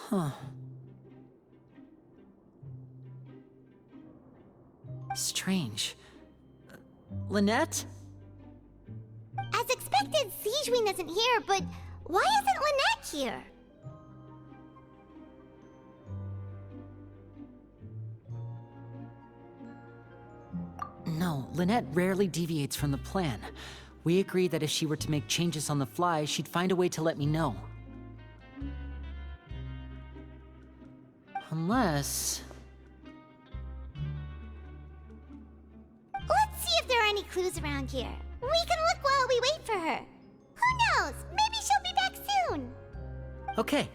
Huh. Strange. Lynette? As expected, Sijwin isn't here, but why isn't Lynette here? No, Lynette rarely deviates from the plan. We agreed that if she were to make changes on the fly, she'd find a way to let me know. Unless... Let's see if there are any clues around here. We can look while we wait for her. Who knows? Maybe she'll be back soon. Okay.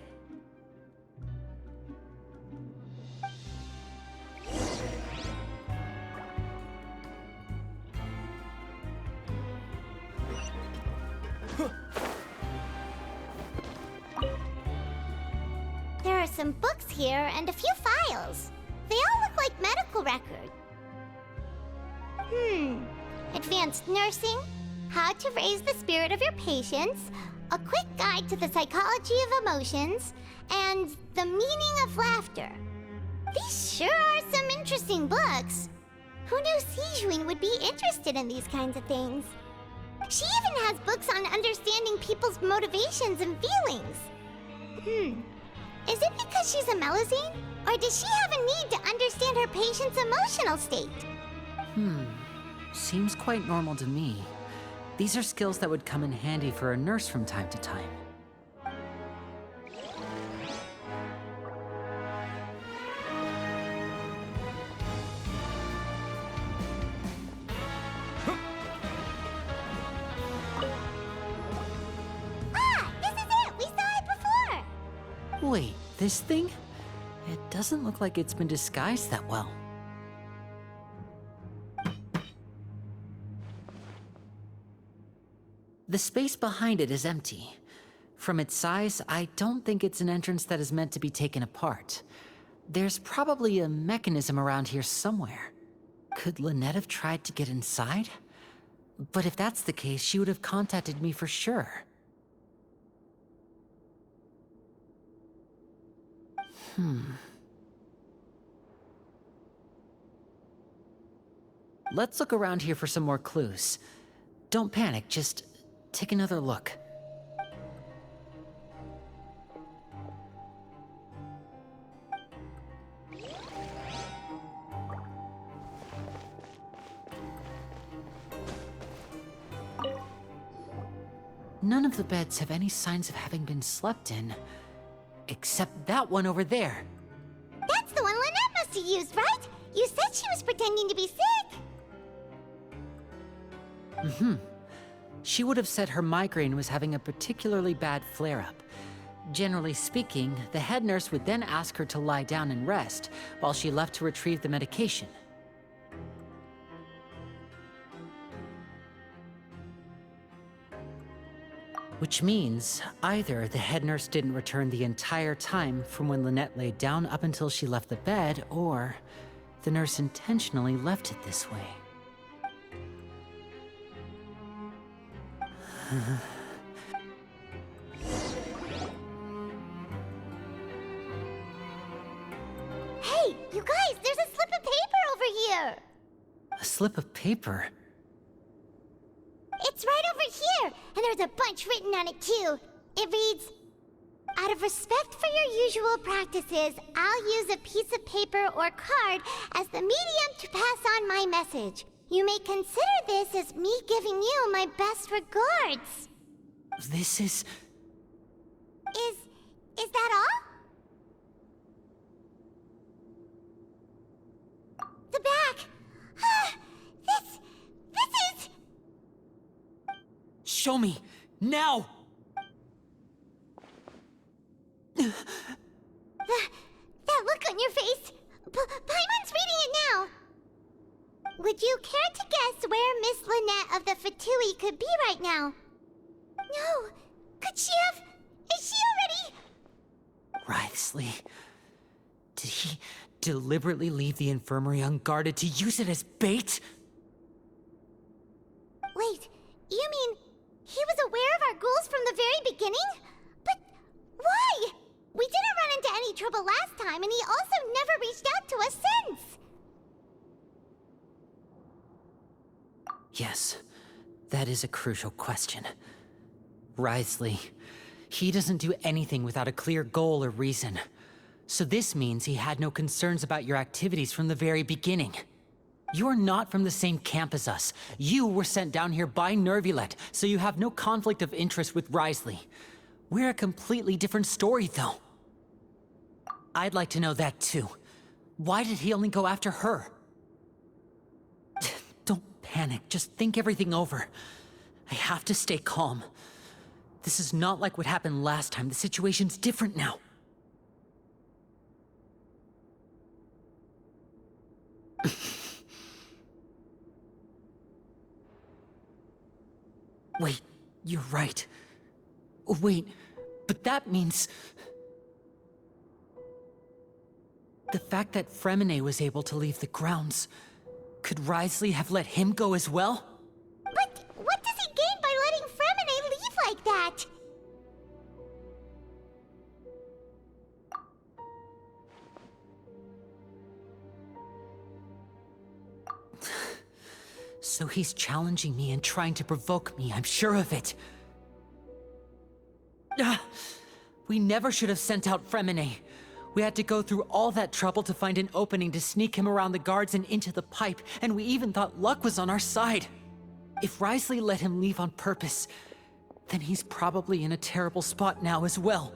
There are some books here and a few files. They all look like medical records. Advanced nursing, how to raise the spirit of your patients, a quick guide to the psychology of emotions, and the meaning of laughter. These sure are some interesting books. Who knew Sijwin would be interested in these kinds of things? She even has books on understanding people's motivations and feelings. Is it because she's a Melusine? Or does she have a need to understand her patient's emotional state? Seems quite normal to me. These are skills that would come in handy for a nurse from time to time. This is it! We saw it before! Wait, this thing? It doesn't look like it's been disguised that well. The space behind it is empty. From its size, I don't think it's an entrance that is meant to be taken apart. There's probably a mechanism around here somewhere. Could Lynette have tried to get inside? But if that's the case, she would have contacted me for sure. Let's look around here for some more clues. Don't panic, just take another look. None of the beds have any signs of having been slept in, except that one over there. That's the one Lynette must have used, right? You said she was pretending to be sick. She would have said her migraine was having a particularly bad flare-up. Generally speaking, the head nurse would then ask her to lie down and rest, while she left to retrieve the medication. Which means, either the head nurse didn't return the entire time from when Lynette laid down up until she left the bed, or the nurse intentionally left it this way. Hey, you guys, there's a slip of paper over here. A slip of paper? It's right over here, and there's a bunch written on it too. It reads, "Out of respect for your usual practices, I'll use a piece of paper or card as the medium to pass on my message. You may consider this as me giving you my best regards." This is... Is that all? The back! This is... Show me! Now! That look on your face! Paimon's reading it now! Would you care to guess where Miss Lynette of the Fatui could be right now? No! Could she have... Is she already... Writhely. Did he deliberately leave the infirmary unguarded to use it as bait? Wait, you mean he was aware of our goals from the very beginning? But why? We didn't run into any any trouble last time, and he also never reached out to us since. Yes, that is a crucial question. Wriothesley, he doesn't do anything without a clear goal or reason. So this means he had no concerns about your activities from the very beginning. You're not from the same camp as us. You were sent down here by Nervulet, so you have no conflict of interest with Wriothesley. We're a completely different story, though. I'd like to know that, too. Why did he only go after her? Don't panic, just think everything over. I have to stay calm. This is not like what happened last time. The situation's different now. Wait, you're right. Wait, but that means... the fact that Fremine was able to leave the grounds... could Wriothesley have let him go as well? But what does he gain by letting Fremine leave like that? So he's challenging me and trying to provoke me, I'm sure of it. We never should have sent out Fremine. We had to go through all that trouble to find an opening to sneak him around the guards and into the pipe, and we even thought luck was on our side. If Wriothesley let him leave on purpose, then he's probably in a terrible spot now as well.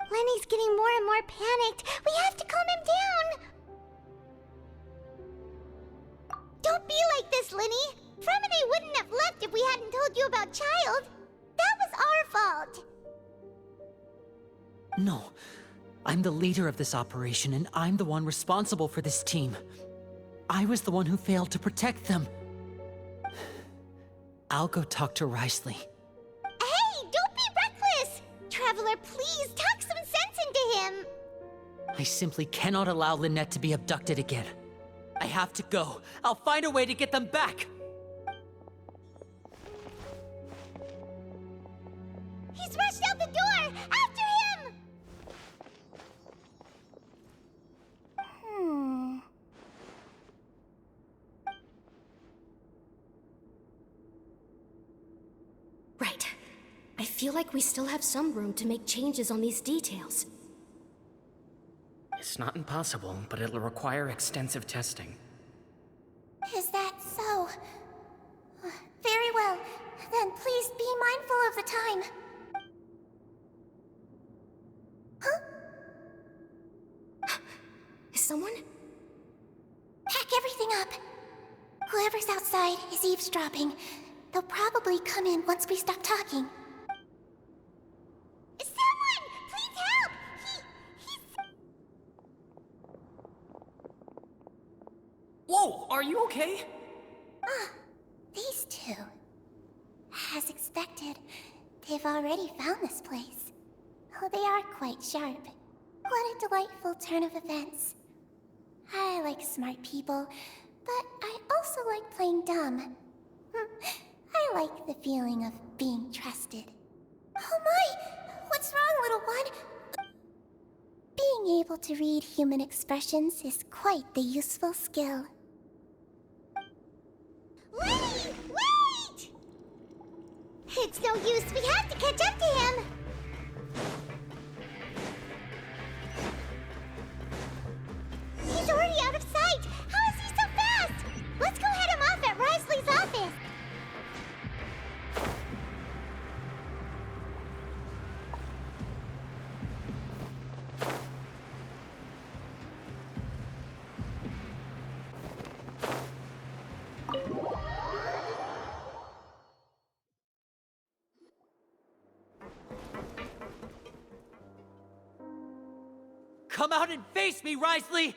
Lenny's getting more and more panicked. We have to calm him down. Don't be like this, Lenny. Fremine wouldn't have left if we hadn't told you about Child. That was our fault. No. I'm the leader of this operation, and I'm the one responsible for this team. I was the one who failed to protect them. I'll go talk to Wriothesley. Hey, don't be reckless! Traveler, please talk some sense into him. I simply cannot allow Lynette to be abducted again. I have to go. I'll find a way to get them back! He's rushed out the door! After him! Right. I feel like we still have some room to make changes on these details. It's not impossible, but it'll require extensive testing. Is that so? Very well. Then please be mindful of the time. Huh? Is someone? Pack everything up. Whoever's outside is eavesdropping. They'll probably come in once we stop talking. Someone! Please help! He's... Whoa! Are you okay? These two. As expected, they've already found this place. Oh, they are quite sharp. What a delightful turn of events. I like smart people, but I also like playing dumb. I like the feeling of being trusted. Oh my! What's wrong, little one? Being able to read human expressions is quite the useful skill. Lenny! Wait! It's no use. We have to catch up to him. He's already out of sight. How is he so fast? Let's go head him off at Wriothesley's office. Come out and face me, Wriothesley!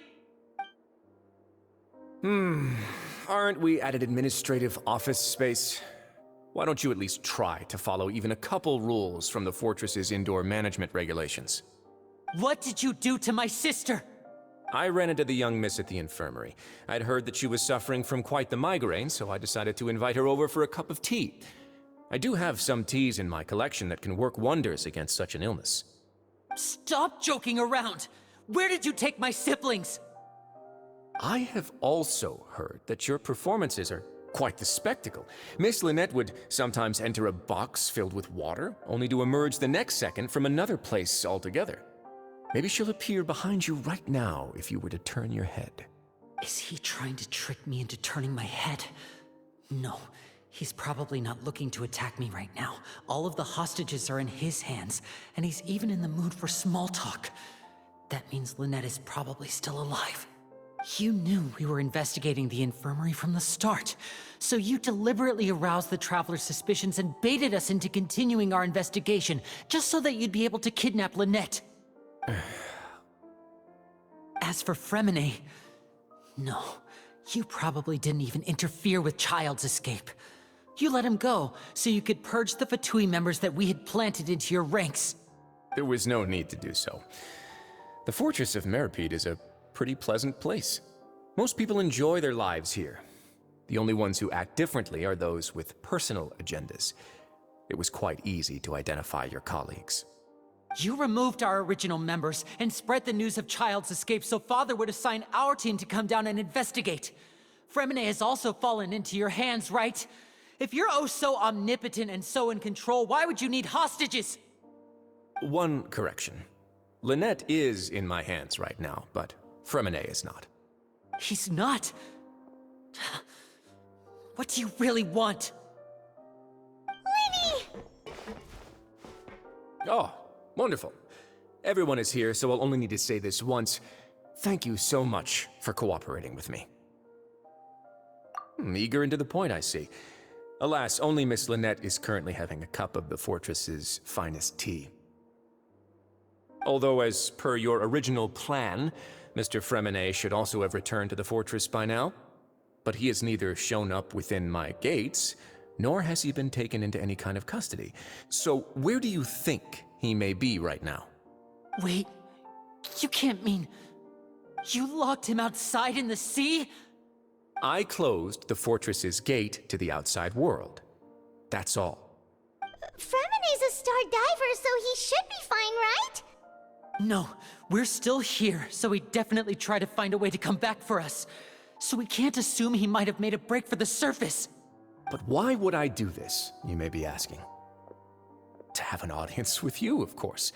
Aren't we at an administrative office space? Why don't you at least try to follow even a couple rules from the fortress's indoor management regulations? What did you do to my sister? I ran into the young miss at the infirmary. I'd heard that she was suffering from quite the migraine, so I decided to invite her over for a cup of tea. I do have some teas in my collection that can work wonders against such an illness. Stop joking around! Where did you take my siblings? I have also heard that your performances are quite the spectacle. Miss Lynette would sometimes enter a box filled with water, only to emerge the next second from another place altogether. Maybe she'll appear behind you right now if you were to turn your head. Is he trying to trick me into turning my head? No, he's probably not looking to attack me right now. All of the hostages are in his hands, and he's even in the mood for small talk. That means Lynette is probably still alive. You knew we were investigating the infirmary from the start, so you deliberately aroused the Traveler's suspicions and baited us into continuing our investigation, just so that you'd be able to kidnap Lynette. As for Fremine, no, you probably didn't even interfere with Child's escape. You let him go, so you could purge the Fatui members that we had planted into your ranks. There was no need to do so. The Fortress of Meripede is a pretty pleasant place. Most people enjoy their lives here. The only ones who act differently are those with personal agendas. It was quite easy to identify your colleagues. You removed our original members and spread the news of Child's escape so Father would assign our team to come down and investigate. Fremine has also fallen into your hands, right? If you're oh so omnipotent and so in control, why would you need hostages? One correction. Lynette is in my hands right now, but Fremine is not. He's not? What do you really want? Linny! Oh, wonderful. Everyone is here, so I'll only need to say this once. Thank you so much for cooperating with me. Eager and to the point, I see. Alas, only Miss Lynette is currently having a cup of the fortress's finest tea. Although, as per your original plan, Mr. Fremine should also have returned to the fortress by now. But he has neither shown up within my gates, nor has he been taken into any kind of custody. So where do you think he may be right now? Wait, you can't mean... You locked him outside in the sea? I closed the fortress's gate to the outside world. That's all. Fremine's a star diver, so he should be fine, right? No, we're still here, so he definitely tried to find a way to come back for us. So we can't assume he might have made a break for the surface. But why would I do this, you may be asking? To have an audience with you, of course.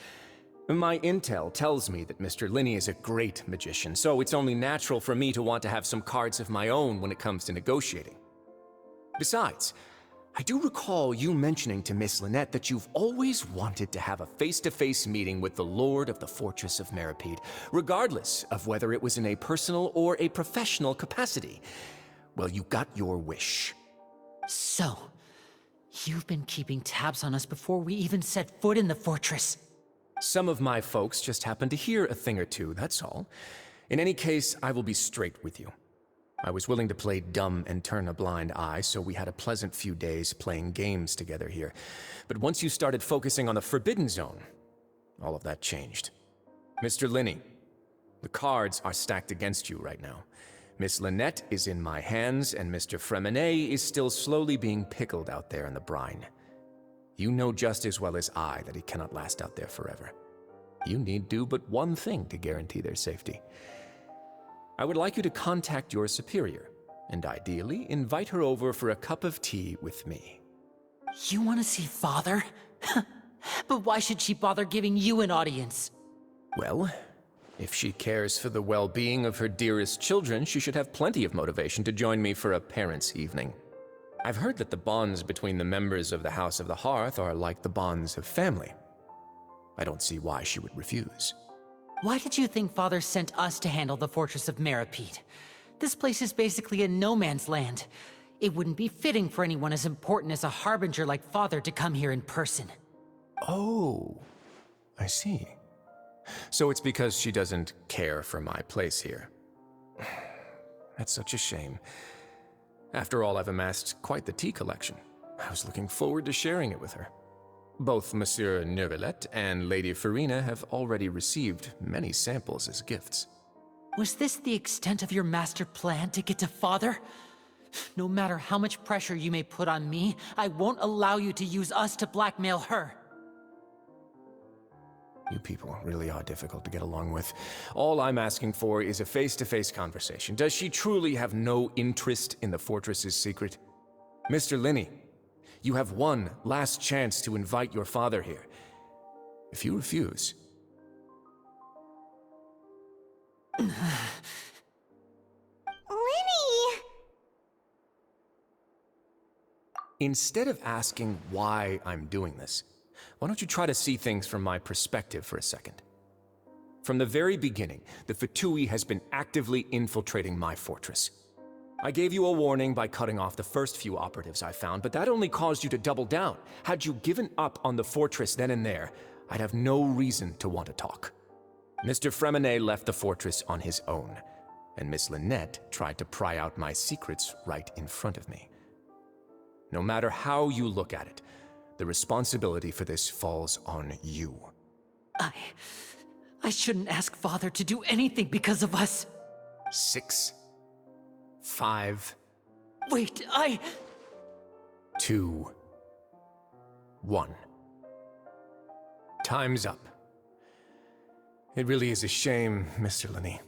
My intel tells me that Mr. Linney is a great magician, so it's only natural for me to want to have some cards of my own when it comes to negotiating. Besides, I do recall you mentioning to Miss Lynette that you've always wanted to have a face-to-face meeting with the Lord of the Fortress of Meripede, regardless of whether it was in a personal or a professional capacity. Well, you got your wish. So, you've been keeping tabs on us before we even set foot in the fortress. Some of my folks just happened to hear a thing or two, that's all. In any case, I will be straight with you. I was willing to play dumb and turn a blind eye, so we had a pleasant few days playing games together here. But once you started focusing on the Forbidden Zone, all of that changed. Mr. Linney, the cards are stacked against you right now. Miss Lynette is in my hands, and Mr. Fremine is still slowly being pickled out there in the brine. You know just as well as I that he cannot last out there forever. You need do but one thing to guarantee their safety. I would like you to contact your superior, and ideally invite her over for a cup of tea with me. You want to see Father? But why should she bother giving you an audience? Well, if she cares for the well-being of her dearest children, she should have plenty of motivation to join me for a parents' evening. I've heard that the bonds between the members of the House of the Hearth are like the bonds of family. I don't see why she would refuse. Why did you think Father sent us to handle the Fortress of Meripede? This place is basically a no-man's land. It wouldn't be fitting for anyone as important as a harbinger like Father to come here in person. Oh, I see. So it's because she doesn't care for my place here. That's such a shame. After all, I've amassed quite the tea collection. I was looking forward to sharing it with her. Both Monsieur Neuvillette and Lady Farina have already received many samples as gifts. Was this the extent of your master plan to get to Father? No matter how much pressure you may put on me, I won't allow you to use us to blackmail her. You people really are difficult to get along with. All I'm asking for is a face-to-face conversation. Does she truly have no interest in the fortress's secret? Mr. Linney, you have one last chance to invite your father here. If you refuse... Linny! Instead of asking why I'm doing this, why don't you try to see things from my perspective for a second? From the very beginning, the Fatui has been actively infiltrating my fortress. I gave you a warning by cutting off the first few operatives I found, but that only caused you to double down. Had you given up on the fortress then and there, I'd have no reason to want to talk. Mr. Fremenet left the fortress on his own, and Miss Lynette tried to pry out my secrets right in front of me. No matter how you look at it, the responsibility for this falls on you. I shouldn't ask Father to do anything because of us. 6, 5... Wait, 2, 1. Time's up. It really is a shame, Mr. Linney.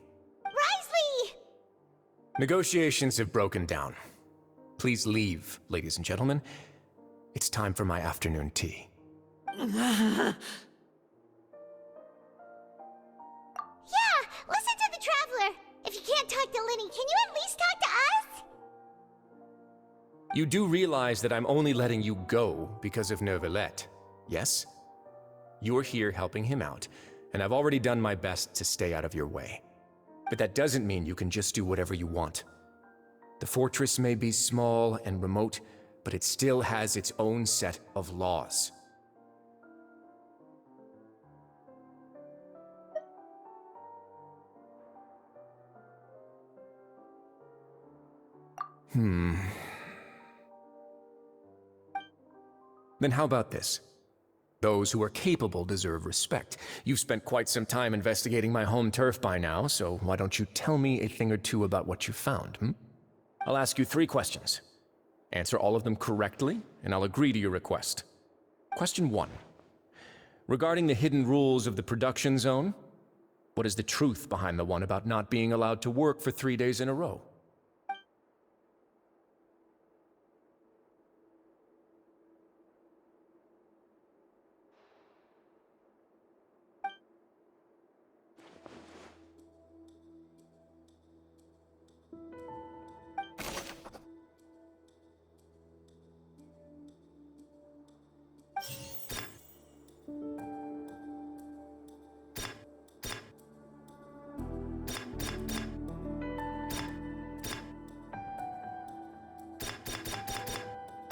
Risley! Negotiations have broken down. Please leave, ladies and gentlemen. It's time for my afternoon tea. Yeah, listen to the Traveler. If you can't talk to Linny, can you at least talk to us? You do realize that I'm only letting you go because of Neuvillette, yes? You're here helping him out, and I've already done my best to stay out of your way. But that doesn't mean you can just do whatever you want. The fortress may be small and remote, but it still has its own set of laws. Then how about this? Those who are capable deserve respect. You've spent quite some time investigating my home turf by now, so why don't you tell me a thing or two about what you found, I'll ask you 3 questions. Answer all of them correctly, and I'll agree to your request. Question 1. Regarding the hidden rules of the production zone, what is the truth behind the one about not being allowed to work for 3 days in a row?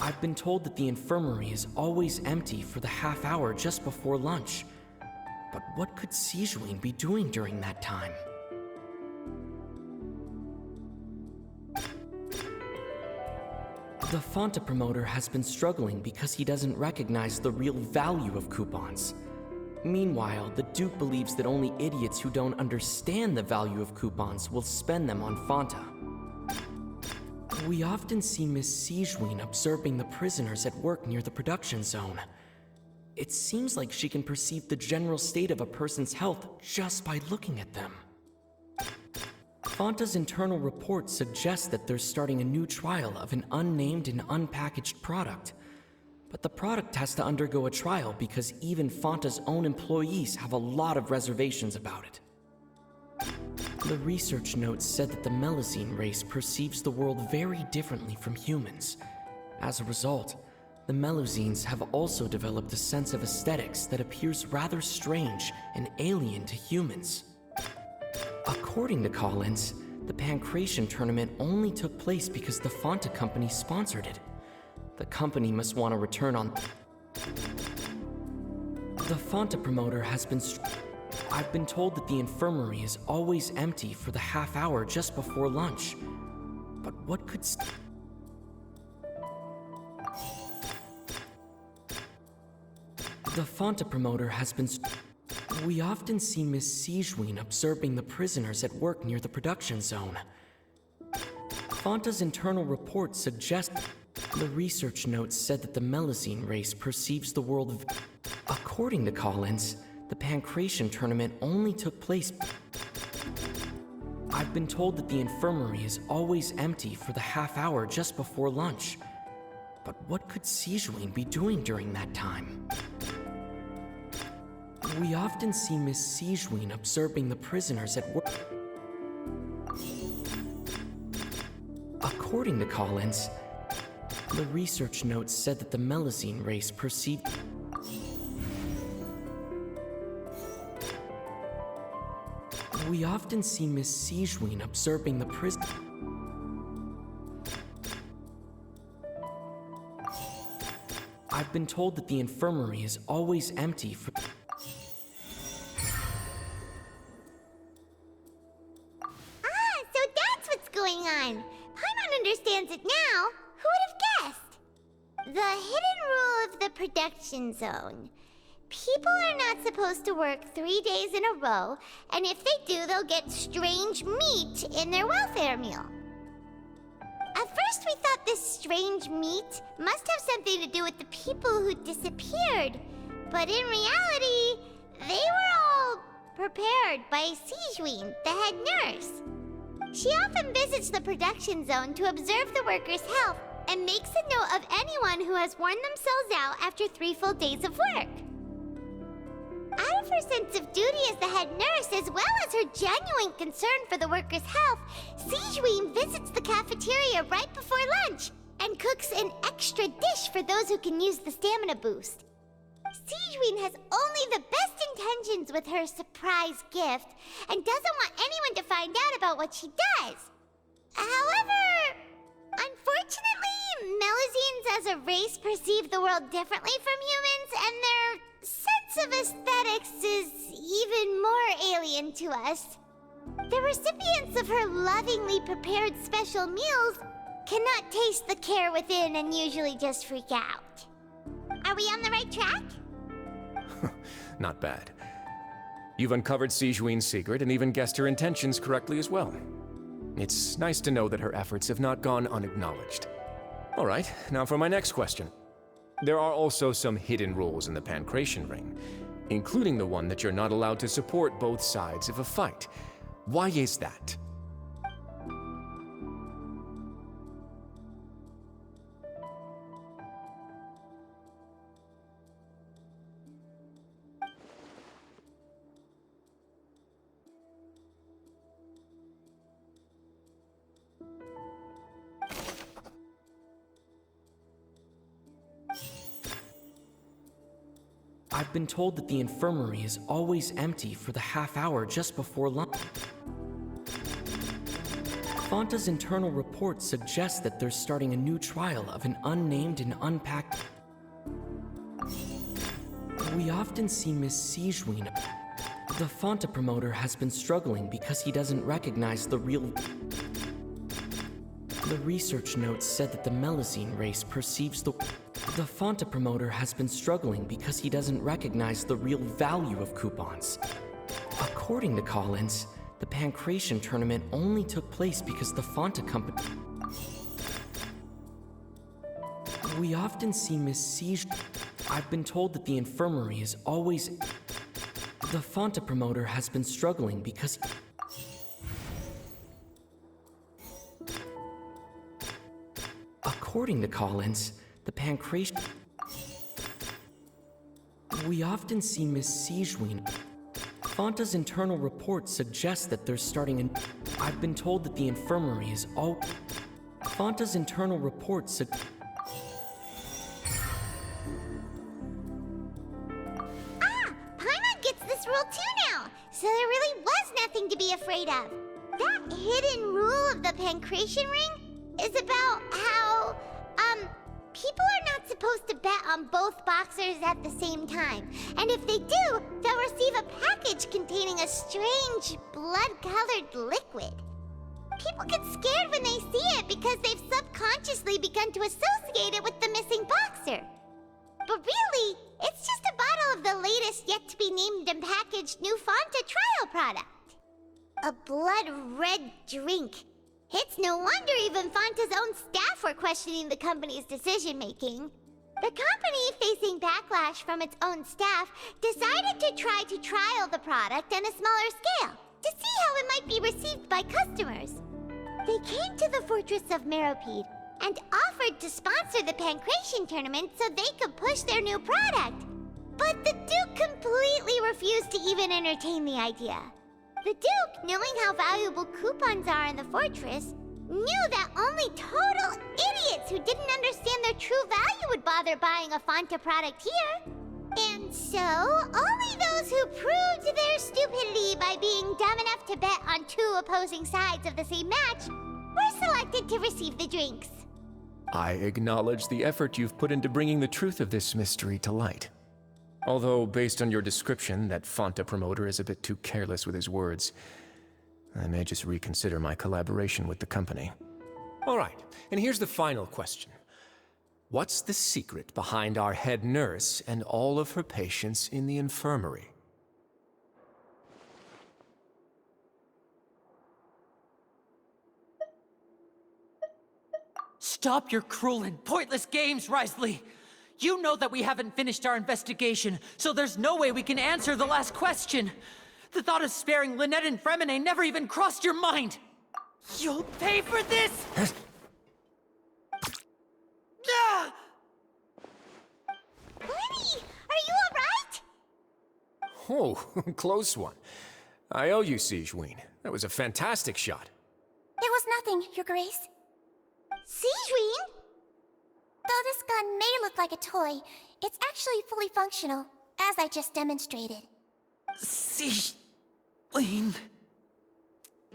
I've been told that the infirmary is always empty for the half hour just before lunch. But what could Sijuin be doing during that time? The Fonta promoter has been struggling because he doesn't recognize the real value of coupons. Meanwhile, the Duke believes that only idiots who don't understand the value of coupons will spend them on Fonta. We often see Miss Sijuin observing the prisoners at work near the production zone. It seems like she can perceive the general state of a person's health just by looking at them. Fonta's internal report suggests that they're starting a new trial of an unnamed and unpackaged product. But the product has to undergo a trial because even Fonta's own employees have a lot of reservations about it. The research notes said that the Melusine race perceives the world very differently from humans. As a result, the Melusines have also developed a sense of aesthetics that appears rather strange and alien to humans. According to Collins, the Pancration tournament only took place because the Fonta company sponsored it. The company must want a return on... The Fonta promoter has been... I've been told that the infirmary is always empty for the half hour just before lunch. But what could... The Fonta promoter has been... We often see Miss Sijuin observing the prisoners at work near the production zone. Fonta's internal report suggests... The research notes said that the Melusine race perceives the world... According to Collins, The Pancration tournament only took place... I've been told that the infirmary is always empty for the half hour just before lunch. But what could Sijuin be doing during that time? We often see Miss Sijuin observing the prisoners at work. According to Collins, the research notes said that the Melazine race perceived... We often see Miss Sijuin observing the prison... I've been told that the infirmary is always empty for... So that's what's going on. Paimon understands it now. Who would have guessed? The hidden rule of the production zone. People are not supposed to work 3 days in a row, and if they do, they'll get strange meat in their welfare meal. At first, we thought this strange meat must have something to do with the people who disappeared, but in reality, they were all prepared by Sijuin, the head nurse. She often visits the production zone to observe the workers' health and makes a note of anyone who has worn themselves out after 3 full days of work. Out of her sense of duty as the head nurse, as well as her genuine concern for the workers' health, Sijuin visits the cafeteria right before lunch and cooks an extra dish for those who can use the stamina boost. Sijuin has only the best intentions with her surprise gift and doesn't want anyone to find out about what she does. However, unfortunately, Melazines as a race perceive the world differently from humans, and their sense of aesthetics is even more alien to us. The recipients of her lovingly prepared special meals cannot taste the care within and usually just freak out. Are we on the right track? Not bad. You've uncovered Sijuin's secret and even guessed her intentions correctly as well. It's nice to know that her efforts have not gone unacknowledged. All right, now for my next question. There are also some hidden rules in the Pancration Ring, including the one that you're not allowed to support both sides of a fight. Why is that? I've been told that the infirmary is always empty for the half hour just before lunch. Fanta's internal report suggests that they're starting a new trial of an unnamed and unpacked... We often see Miss Sijuin. The Fanta promoter has been struggling because he doesn't recognize the real... The research notes said that the Melazine race perceives the... The Fanta promoter has been struggling because he doesn't recognize the real value of coupons. According to Collins, the Pancration tournament only took place because the Fanta company... We often see Miss Siege... I've been told that the infirmary is always... The Fanta promoter has been struggling because... According to Collins, the Pancration... We often see Miss Sijuin. Fanta's internal report suggests that they're starting an... I've been told that the infirmary is all... Fanta's internal report Paimon gets this rule too now, so there really was nothing to be afraid of. That hidden rule of the Pancration Ring is about how, people are not supposed to bet on both boxers at the same time. And if they do, they'll receive a package containing a strange, blood-colored liquid. People get scared when they see it because they've subconsciously begun to associate it with the missing boxer. But really, it's just a bottle of the latest yet-to-be-named and packaged new Fanta trial product. A blood-red drink. It's no wonder even Fanta's own staff were questioning the company's decision-making. The company, facing backlash from its own staff, decided to try to trial the product on a smaller scale to see how it might be received by customers. They came to the Fortress of Meropide and offered to sponsor the Pancration tournament so they could push their new product. But the Duke completely refused to even entertain the idea. The Duke, knowing how valuable coupons are in the fortress, knew that only total idiots who didn't understand their true value would bother buying a Fanta product here. And so, only those who proved their stupidity by being dumb enough to bet on two opposing sides of the same match were selected to receive the drinks. I acknowledge the effort you've put into bringing the truth of this mystery to light. Although, based on your description, that Fanta promoter is a bit too careless with his words. I may just reconsider my collaboration with the company. All right, and here's the final question. What's the secret behind our head nurse and all of her patients in the infirmary? Stop your cruel and pointless games, Risley! You know that we haven't finished our investigation, so there's no way we can answer the last question. The thought of sparing Lynette and Fremine never even crossed your mind! You'll pay for this! Ah! Lenny, are you alright? Oh, close one. I owe you, Sigewinne. That was a fantastic shot. It was nothing, Your Grace. Sigewinne? Though this gun may look like a toy, it's actually fully functional, as I just demonstrated. Sigewinne...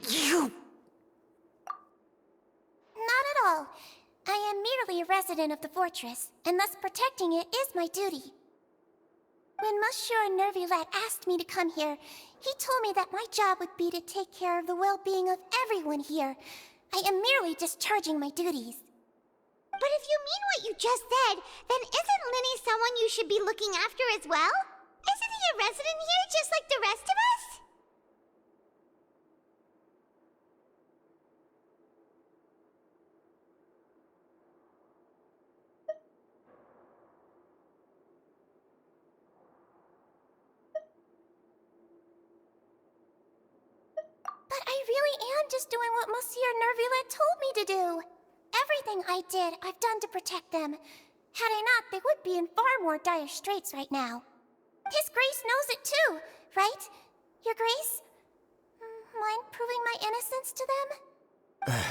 You... Not at all. I am merely a resident of the fortress, and thus protecting it is my duty. When Monsieur Nervillette asked me to come here, he told me that my job would be to take care of the well-being of everyone here. I am merely discharging my duties. But if you mean what you just said, then isn't Linny someone you should be looking after as well? Isn't he a resident here just like the rest of us? But I really am just doing what Monsieur Nervillette told me to do. Everything I did, I've done to protect them. Had I not, they would be in far more dire straits right now. His Grace knows it too, right? Your Grace? Mind proving my innocence to them?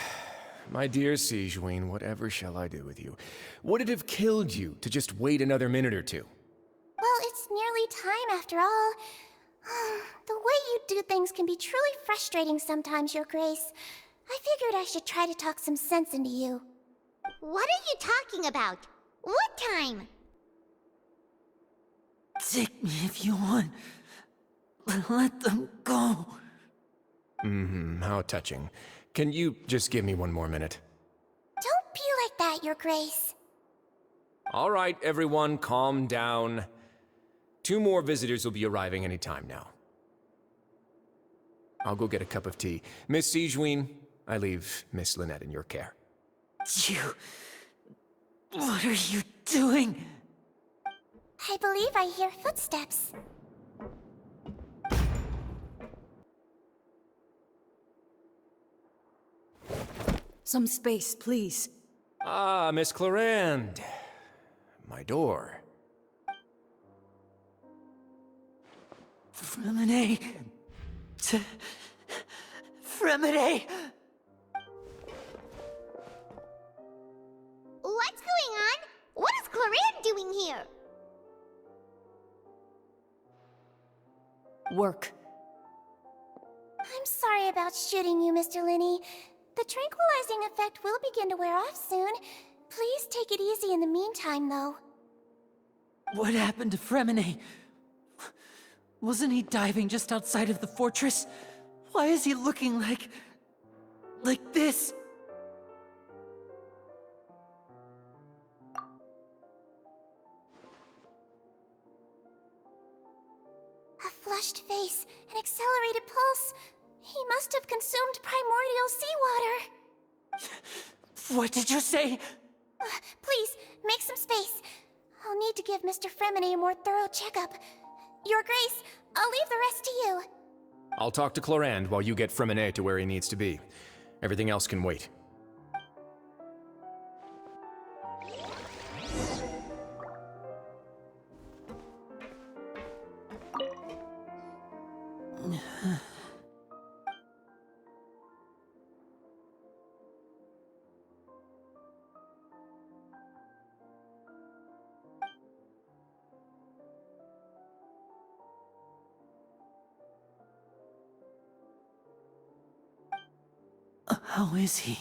My dear Sigewinne, whatever shall I do with you? Would it have killed you to just wait another minute or two? Well, it's nearly time after all. The way you do things can be truly frustrating sometimes, Your Grace. I figured I should try to talk some sense into you. What are you talking about? What time? Take me if you want. But let them go. How touching. Can you just give me one more minute? Don't be like that, Your Grace. All right, everyone, calm down. 2 more visitors will be arriving any time now. I'll go get a cup of tea. Miss Sigewinne, I leave Miss Lynette in your care. You... What are you doing? I believe I hear footsteps. Some space, please. Ah, Miss Clarande. My door. Fremine... Fremine... What's going on? What is Clarande doing here? Work. I'm sorry about shooting you, Mr. Linney. The tranquilizing effect will begin to wear off soon. Please take it easy in the meantime, though. What happened to Fremine? Wasn't he diving just outside of the fortress? Why is he looking like this? A flushed face, an accelerated pulse. He must have consumed primordial seawater. What did you say? Please, make some space. I'll need to give Mr. Fremine a more thorough checkup. Your Grace, I'll leave the rest to you. I'll talk to Clorand while you get Fremine to where he needs to be. Everything else can wait. How is he?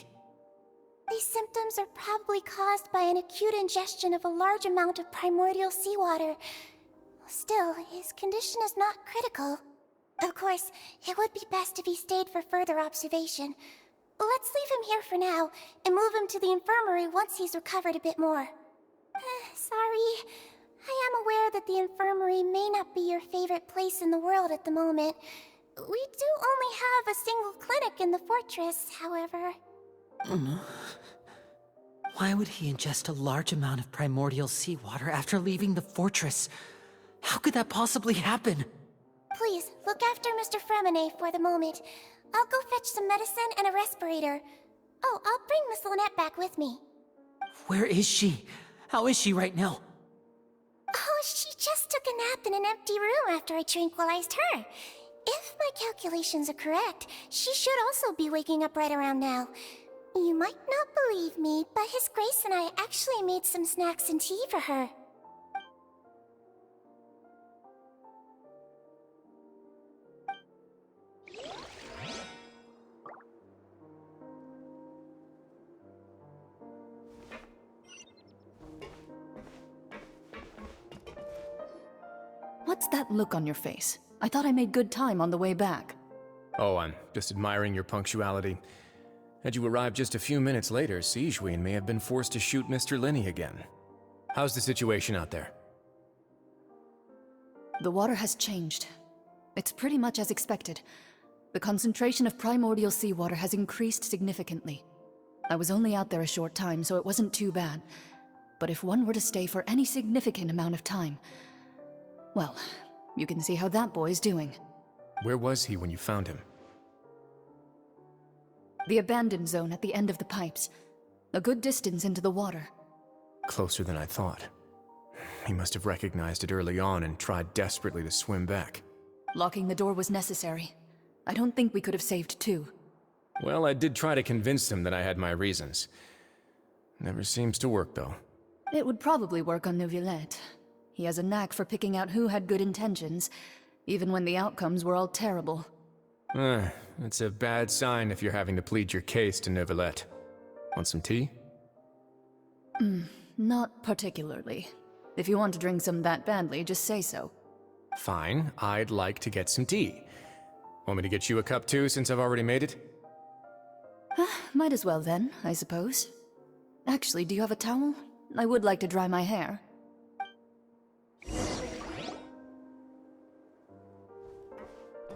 These symptoms are probably caused by an acute ingestion of a large amount of primordial seawater. Still, his condition is not critical. Of course, it would be best if he stayed for further observation. Let's leave him here for now, and move him to the infirmary once he's recovered a bit more. Sorry. I am aware that the infirmary may not be your favorite place in the world at the moment. We do only have a single clinic in the fortress, however. Why would he ingest a large amount of primordial seawater after leaving the fortress? How could that possibly happen? Please, look after Mr. Fremine for the moment. I'll go fetch some medicine and a respirator. Oh, I'll bring Miss Lynette back with me. Where is she? How is she right now? Oh, she just took a nap in an empty room after I tranquilized her. If my calculations are correct, she should also be waking up right around now. You might not believe me, but His Grace and I actually made some snacks and tea for her. What's that look on your face? I thought I made good time on the way back. Oh, I'm just admiring your punctuality. Had you arrived just a few minutes later, Sigewinne may have been forced to shoot Mr. Linny again. How's the situation out there? The water has changed. It's pretty much as expected. The concentration of primordial seawater has increased significantly. I was only out there a short time, so it wasn't too bad. But if one were to stay for any significant amount of time, well, you can see how that boy's doing. Where was he when you found him? The abandoned zone at the end of the pipes. A good distance into the water. Closer than I thought. He must have recognized it early on and tried desperately to swim back. Locking the door was necessary. I don't think we could have saved two. Well, I did try to convince him that I had my reasons. Never seems to work, though. It would probably work on Neuvillette. He has a knack for picking out who had good intentions, even when the outcomes were all terrible. It's a bad sign if you're having to plead your case to Neuvillette. Want some tea? Not particularly. If you want to drink some that badly, just say so. Fine, I'd like to get some tea. Want me to get you a cup too, since I've already made it? Might as well then, I suppose. Actually, do you have a towel? I would like to dry my hair.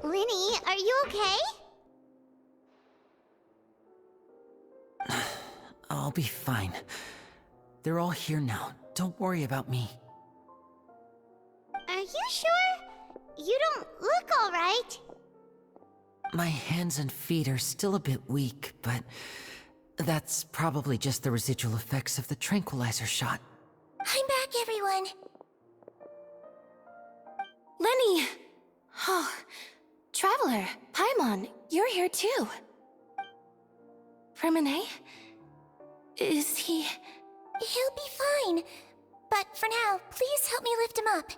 Linny, are you okay? I'll be fine. They're all here now. Don't worry about me. Are you sure? You don't look all right. My hands and feet are still a bit weak, but that's probably just the residual effects of the tranquilizer shot. I'm back, everyone. Lenny! Oh, Traveler, Paimon, you're here too. Fremine? Is he... He'll be fine. But for now, please help me lift him up.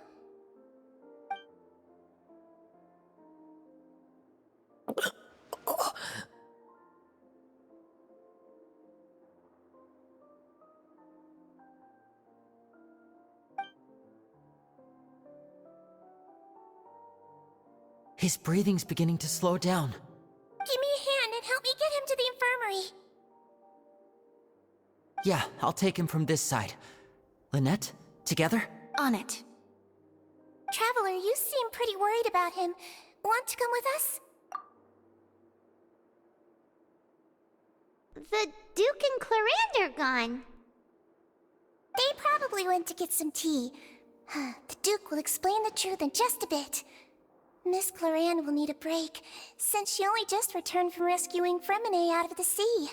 His breathing's beginning to slow down. Give me a hand and help me get him to the infirmary. Yeah, I'll take him from this side. Lynette, together? On it. Traveler, you seem pretty worried about him. Want to come with us? The Duke and Clorand are gone. They probably we went to get some tea. The Duke will explain the truth in just a bit. Miss Cloran will need a break, since she only just returned from rescuing Fremine out of the sea.